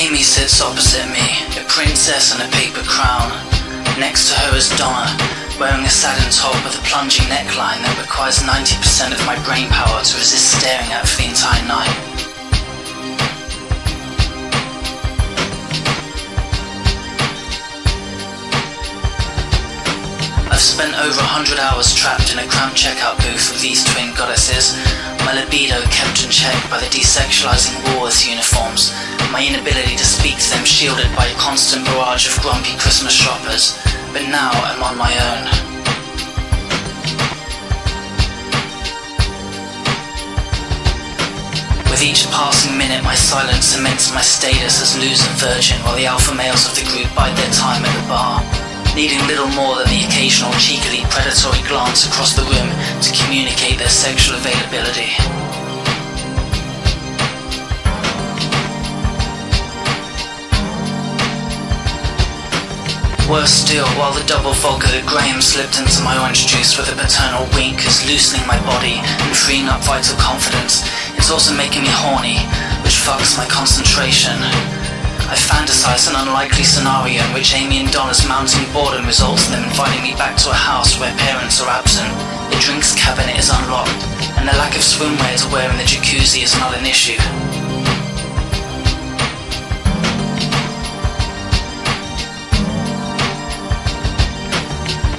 Amy sits opposite me, a princess in a paper crown. Next to her is Donna, wearing a satin top with a plunging neckline that requires 90% of my brain power to resist staring at for the entire night. I've spent over 100 hours trapped in a cramped checkout booth with these twin goddesses, my libido kept in check by the desexualizing Woolworths uniforms, my inability to speak to them shielded by a constant barrage of grumpy Christmas shoppers, but now I'm on my own. With each passing minute, my silence cements my status as loser virgin while the alpha males of the group bide their time at the bar, needing little more than the occasional cheekily predatory glance across the room to communicate their sexual availability. Worse still, while the double vodka that Graham slipped into my orange juice with a paternal wink is loosening my body and freeing up vital confidence, it's also making me horny, which fucks my concentration. I fantasize an unlikely scenario in which Amy and Donna's mounting boredom results in them inviting me back to a house where parents are absent, the drinks cabinet is unlocked, and the lack of swimwear to wear in the jacuzzi is not an issue.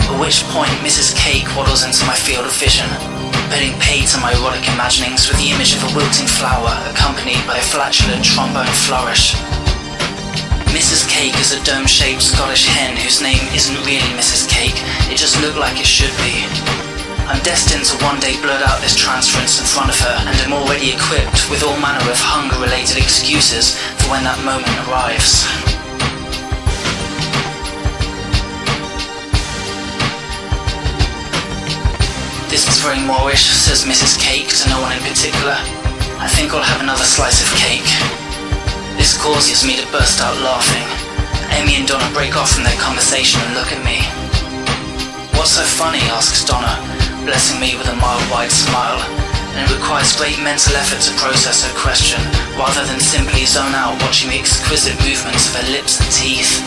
At which point Mrs. Cake waddles into my field of vision, putting pay to my erotic imaginings with the image of a wilting flower accompanied by a flatulent trombone flourish. Mrs. Cake is a dome-shaped Scottish hen whose name isn't really Mrs. Cake, it just looked like it should be. I'm destined to one day blurt out this transference in front of her, and am already equipped with all manner of hunger-related excuses for when that moment arrives. This is very Moorish, says Mrs. Cake to no one in particular. I think I'll have another slice of cake. This causes me to burst out laughing. Amy and Donna break off from their conversation and look at me. What's so funny, asks Donna, blessing me with a mild wide smile, and it requires great mental effort to process her question, rather than simply zone out watching the exquisite movements of her lips and teeth.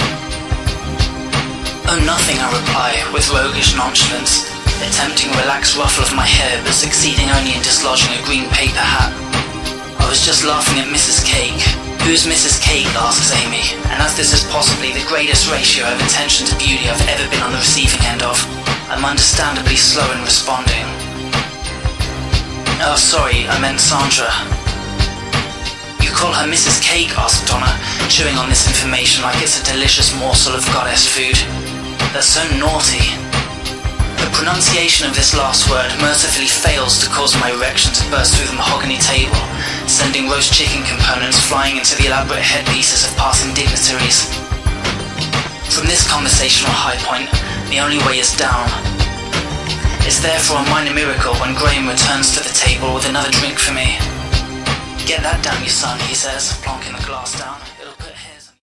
Oh, nothing, I reply, with roguish nonchalance, attempting a relaxed ruffle of my hair but succeeding only in dislodging a green paper hat. I was just laughing at Mrs. Cake. Who's Mrs. Cake, asks Amy, and as this is possibly the greatest ratio of attention to beauty I've ever been on the receiving end of, I'm understandably slow in responding. Oh, sorry, I meant Sandra. You call her Mrs. Cake, asked Donna, chewing on this information like it's a delicious morsel of goddess food. That's so naughty. The pronunciation of this last word mercifully fails to cause my erection to burst through the mahogany table, sending roast chicken components flying into the elaborate headpieces of passing dignitaries. From this conversational high point, the only way is down. It's therefore a minor miracle when Graham returns to the table with another drink for me. Get that down, you son, he says, plonking the glass down.